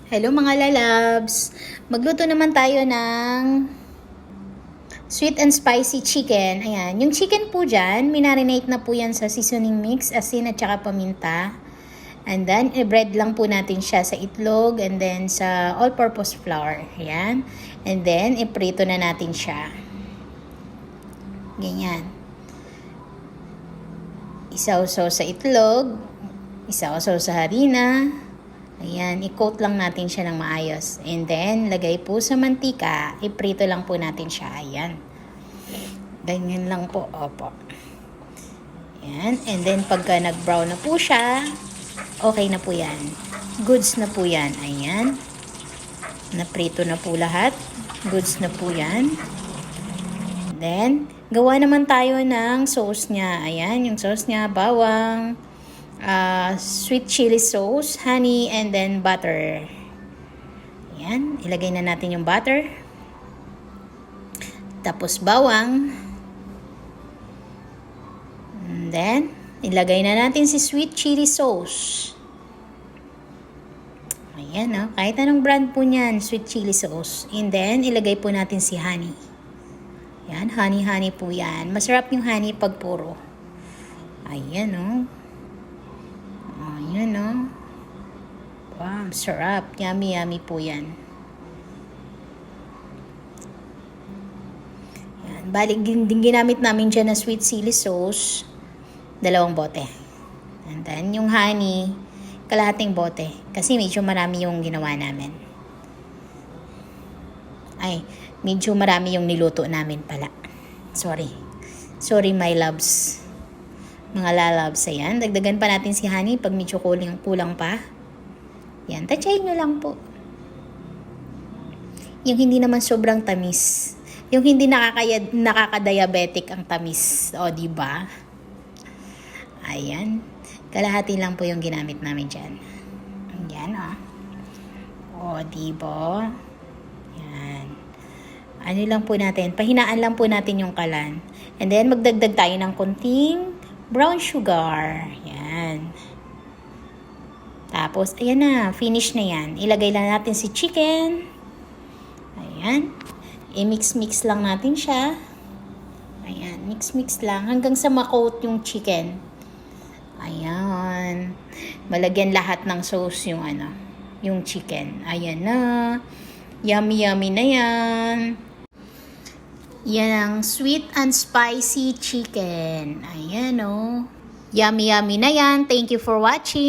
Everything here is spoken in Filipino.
Hello mga lalabs! Magluto naman tayo ng sweet and spicy chicken. Ayan, yung chicken po dyan, minarinate na po yan sa seasoning mix, asin at saka paminta. And then, i-bread lang po natin siya sa itlog and then sa all-purpose flour. Ayan. And then, iprito na natin siya. Ganyan. Isawsaw sa itlog, isawsaw sa harina. Ayan, i-coat lang natin siya ng maayos. And then, lagay po sa mantika, iprito lang po natin siya. Ayan. Ganyan lang po. Opo. Ayan. And then, pagka nag-brown na po siya, okay na po yan. Goods na po yan. Ayan. Naprito na po lahat. Goods na po yan. Then, gawa naman tayo ng sauce niya. Ayan, yung sauce niya, bawang, sweet chili sauce, honey, and then butter. Ayan, ilagay na natin yung butter. Tapos bawang. And then, ilagay na natin si sweet chili sauce. Ayan, oh, kahit anong brand po niyan, sweet chili sauce. And then, ilagay po natin si honey. Ayan, honey po yan. Masarap yung honey pag puro. Ayan, oh. Ayan, oh. Wow, sarap. Yummy po yan. Ayan. Balik din ginamit namin dyan na sweet chili sauce. 2 bote. And then, yung honey, kalahating bote. Kasi medyo marami yung ginawa namin. Ay, medyo marami yung niluto namin pala. Sorry. Sorry, my loves. Mga lalabs, ayan. Dagdagan pa natin si honey pag medyo kulang pa. Yan, tatsyahin nyo lang po. Yung hindi naman sobrang tamis. Yung hindi nakaka-diabetic ang tamis. O, diba? Ayan. Kalahati lang po yung ginamit namin dyan. Ayan, o. O, diba? Yan. Ano lang po natin, pahinaan lang po natin yung kalan. And then, magdagdag tayo ng konting brown sugar. Yan. Tapos, ayan na. Finish na yan. Ilagay lang natin si chicken. Ayan. I-mix-mix lang natin siya. Ayan. Mix-mix lang. Hanggang sa ma-coat yung chicken. Ayan. Malagyan lahat ng sauce yung yung chicken. Ayan na. Yummy na yan. Yan ang sweet and spicy chicken. Ayan, oh. Yummy na yan. Thank you for watching.